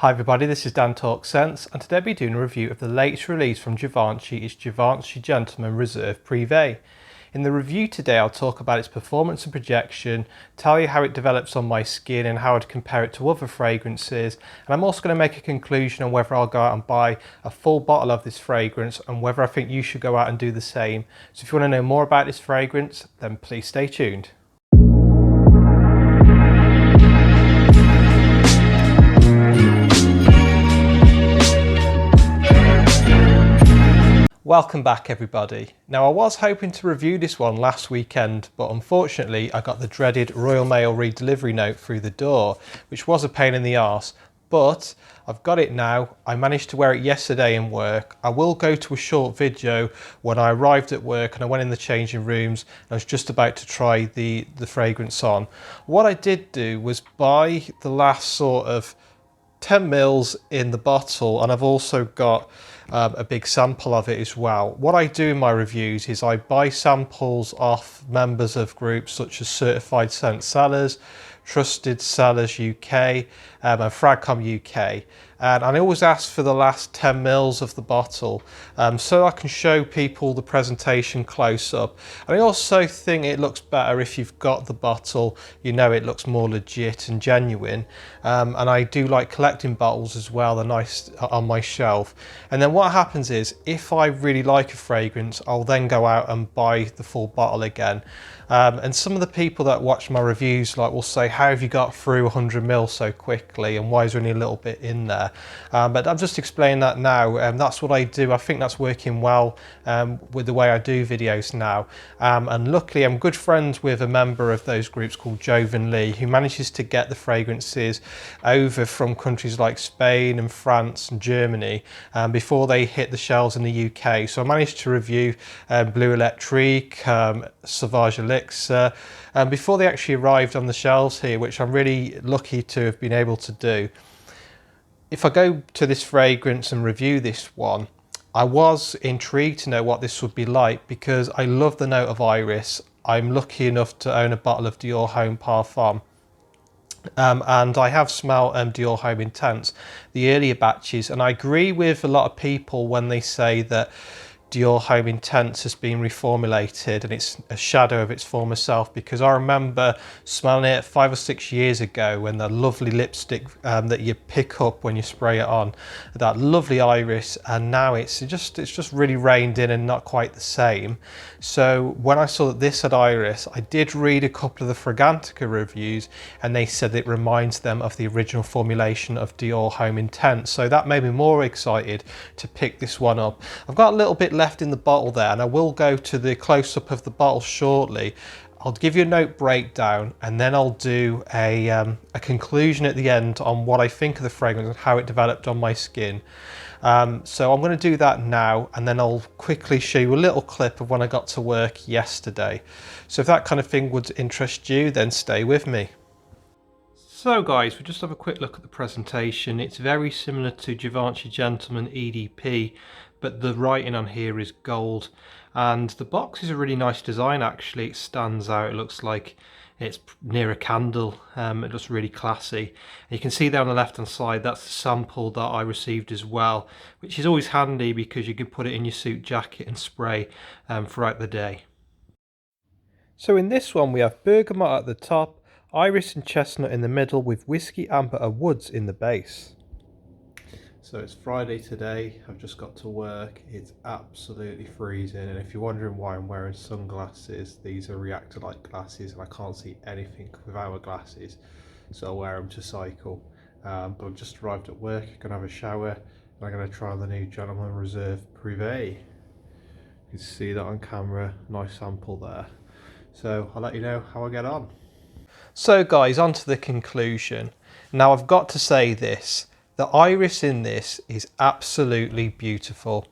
Hi everybody, this is Dan Talks Sense, and today I'll be doing a review of the latest release from Givenchy. It's Givenchy Gentleman Reserve Prive. In the review today I'll talk about its performance and projection, tell you how it develops on my skin and how I'd compare it to other fragrances, and I'm also going to make a conclusion on whether I'll go out and buy a full bottle of this fragrance and whether I think you should go out and do the same. So if you want to know more about this fragrance, then please stay tuned. Welcome back everybody. Now I was hoping to review this one last weekend, but unfortunately I got the dreaded Royal Mail redelivery note through the door, which was a pain in the arse, but I've got it now. I managed to wear it yesterday in work. I will go to a short video when I arrived at work and I went in the changing rooms and I was just about to try the fragrance on. What I did do was buy the last sort of 10 mils in the bottle, and I've also got a big sample of it as well. What I do in my reviews is I buy samples off members of groups such as Certified Scent Sellers, Trusted Sellers UK, and Fragcom UK, and I always ask for the last 10 mils of the bottle so I can show people the presentation close up. And I also think it looks better if you've got the bottle, you know it looks more legit and genuine, and I do like collecting bottles as well. They're nice on my shelf. And then what happens is if I really like a fragrance, I'll then go out and buy the full bottle again. And some of the people that watch my reviews will say, how have you got through 100 ml so quickly and why is there only a little bit in there? But I've just explained that now. That's what I do. I think that's working well with the way I do videos now. And luckily I'm good friends with a member of those groups called Jovan Lee, who manages to get the fragrances over from countries like Spain and France and Germany before they hit the shelves in the UK. So I managed to review Bleu Electrique, Sauvage Elixir, before they actually arrived on the shelves here, which I'm really lucky to have been able to do. If I go to this fragrance and review this one, I was intrigued to know what this would be like because I love the note of iris. I'm lucky enough to own a bottle of Dior Homme Parfum. And I have smelled Dior Homme Intense, the earlier batches, and I agree with a lot of people when they say that Dior Homme Intense has been reformulated and it's a shadow of its former self, because I remember smelling it 5 or 6 years ago when the lovely lipstick that you pick up when you spray it on, that lovely iris, and now it's just really reined in and not quite the same. So when I saw that this had iris, I did read a couple of the Fragrantica reviews and they said it reminds them of the original formulation of Dior Homme Intense, so that made me more excited to pick this one up. I've got a little bit left in the bottle there, and I will go to the close-up of the bottle shortly. I'll give you a note breakdown and then I'll do a conclusion at the end on what I think of the fragrance and how it developed on my skin. So I'm going to do that now, and then I'll quickly show you a little clip of when I got to work yesterday. So if that kind of thing would interest you, then stay with me. So guys, we'll just have a quick look at the presentation. It's very similar to Givenchy Gentleman EDP, but the writing on here is gold, and the box is a really nice design actually. It stands out, it looks like it's near a candle. It looks really classy. And you can see there on the left hand side, that's the sample that I received as well, which is always handy because you can put it in your suit jacket and spray throughout the day. So in this one we have bergamot at the top, iris and chestnut in the middle, with whiskey, amber and woods in the base. So it's Friday today, I've just got to work, it's absolutely freezing, and if you're wondering why I'm wearing sunglasses, these are reactor light glasses and I can't see anything without glasses, so I wear them to cycle. But I've just arrived at work, I'm going to have a shower, and I'm going to try the new Gentleman Reserve Prive. You can see that on camera, nice sample there. So I'll let you know how I get on. So guys, on to the conclusion. Now I've got to say this. The iris in this is absolutely beautiful,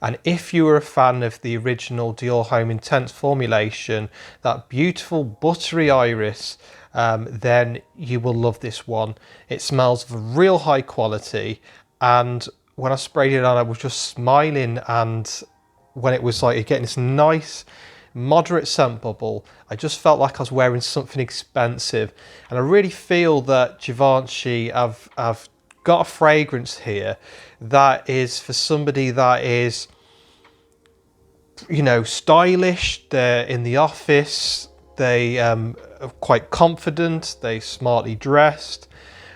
and if you were a fan of the original Dior Homme Intense formulation, that beautiful buttery iris, then you will love this one. It smells of real high quality, and when I sprayed it on I was just smiling, and when it was like getting this nice moderate scent bubble, I just felt like I was wearing something expensive, and I really feel that Givenchy have got a fragrance here that is for somebody that is, you know, stylish. They're in the office, they are quite confident, they smartly dressed,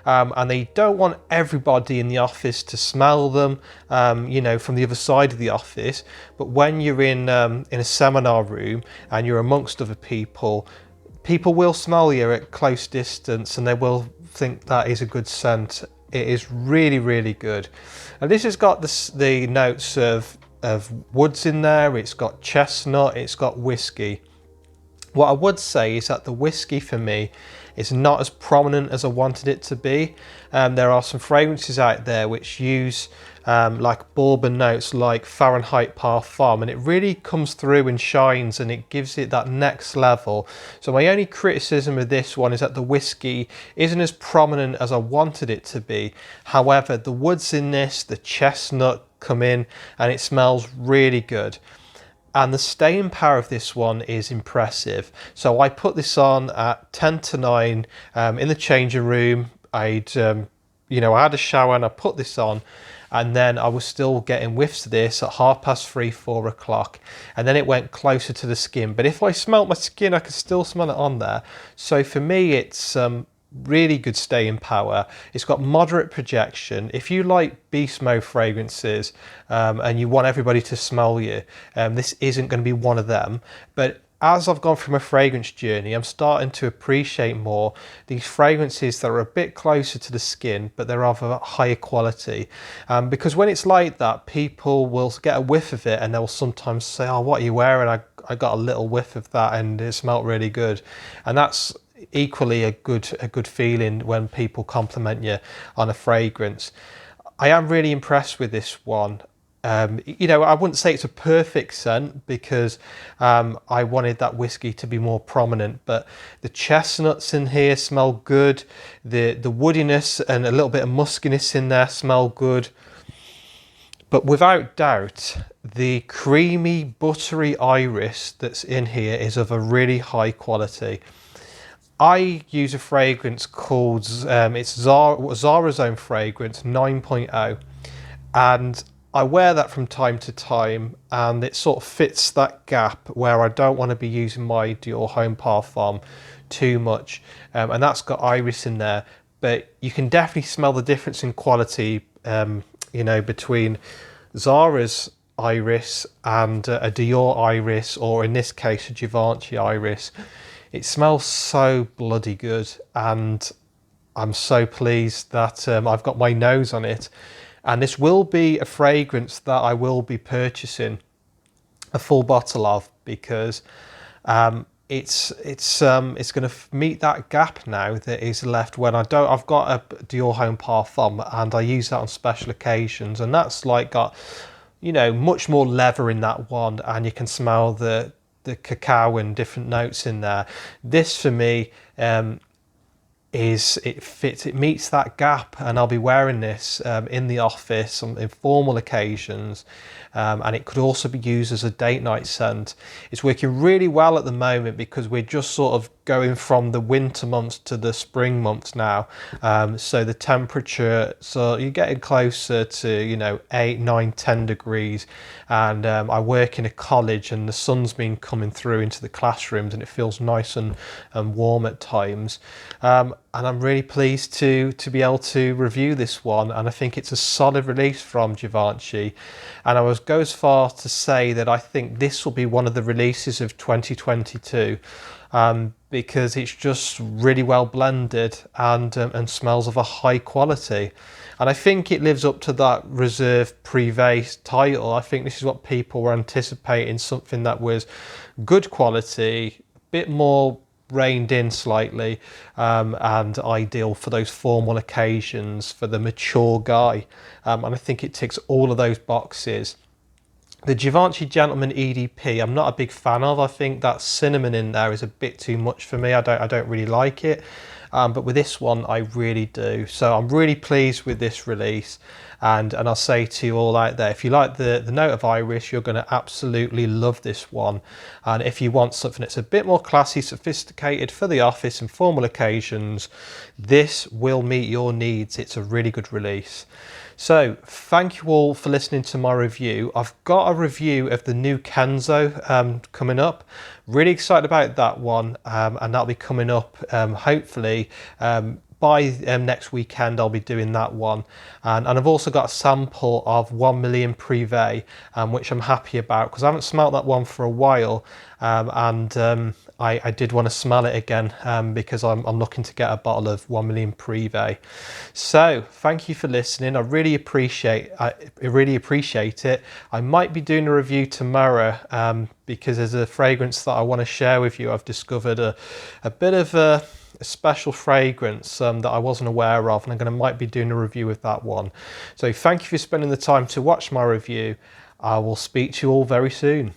and they don't want everybody in the office to smell them, you know, from the other side of the office. But when you're in a seminar room and you're amongst other people, people will smell you at close distance and they will think that is a good scent. It is really, really good. And this has got the notes of woods in there. It's got chestnut, it's got whiskey. What I would say is that the whiskey for me is not as prominent as I wanted it to be. There are some fragrances out there which use like bourbon notes like Fahrenheit Parfum, and it really comes through and shines and it gives it that next level. So my only criticism of this one is that the whiskey isn't as prominent as I wanted it to be. However, the woods in this, the chestnut come in and it smells really good. And the staying power of this one is impressive. So I put this on at 10 to 9 in the changing room. You know, I had a shower and I put this on, and then I was still getting whiffs of this at 3:30, 4 o'clock. And then it went closer to the skin. But if I smelt my skin, I could still smell it on there. So for me, it's really good staying power. It's got moderate projection. If you like beast mode fragrances and you want everybody to smell you, this isn't going to be one of them. But as I've gone through my fragrance journey, I'm starting to appreciate more these fragrances that are a bit closer to the skin, but they're of a higher quality. Because when it's like that, people will get a whiff of it and they'll sometimes say, oh, what are you wearing? I got a little whiff of that and it smelled really good. And that's equally a good feeling when people compliment you on a fragrance. I am really impressed with this one. You know, I wouldn't say it's a perfect scent because I wanted that whiskey to be more prominent, but the chestnuts in here smell good. The woodiness and a little bit of muskiness in there smell good. But without doubt, the creamy, buttery iris that's in here is of a really high quality. I use a fragrance called, it's Zara's own fragrance, 9.0, and I wear that from time to time, and it sort of fits that gap where I don't want to be using my Dior Homme Parfum too much, and that's got iris in there, but you can definitely smell the difference in quality, you know, between Zara's iris and a Dior iris, or in this case a Givenchy iris. It smells so bloody good, and I'm so pleased that I've got my nose on it. And this will be a fragrance that I will be purchasing a full bottle of, because it's going to meet that gap now that is left when I don't. I've got a Dior Homme Parfum and I use that on special occasions, and that's like got, you know, much more leather in that one, and you can smell the cacao and different notes in there. This for me it meets that gap, and I'll be wearing this in the office on informal occasions, and it could also be used as a date night scent. It's working really well at the moment because we're just sort of going from the winter months to the spring months now, so the temperature, so you're getting closer to, you know, 8, 9, 10 degrees, and I work in a college and the sun's been coming through into the classrooms and it feels nice and warm at times, and I'm really pleased to be able to review this one, and I think it's a solid release from Givenchy, and I would go as far to say that I think this will be one of the releases of 2022, because it's just really well blended and smells of a high quality. And I think it lives up to that Reserve Prive title. I think this is what people were anticipating, something that was good quality, a bit more reined in slightly, and ideal for those formal occasions for the mature guy. And I think it ticks all of those boxes. The Givenchy Gentleman EDP, I'm not a big fan of. I think that cinnamon in there is a bit too much for me. I don't really like it. but with this one I really do. So I'm really pleased with this release, and I'll say to you all out there, if you like the note of iris, you're going to absolutely love this one. And if you want something that's a bit more classy, sophisticated for the office and formal occasions, this will meet your needs. It's a really good release. So thank you all for listening to my review. I've got a review of the new Kenzo coming up. Really excited about that one, and that'll be coming up hopefully by next weekend. I'll be doing that one, and I've also got a sample of 1 million Prive, which I'm happy about because I haven't smelt that one for a while, and I did want to smell it again because I'm looking to get a bottle of 1 million Prive. So thank you for listening. I really appreciate it. I might be doing a review tomorrow because there's a fragrance that I want to share with you. I've discovered a bit of a special fragrance that I wasn't aware of, and might be doing a review of that one. So thank you for spending the time to watch my review. I will speak to you all very soon.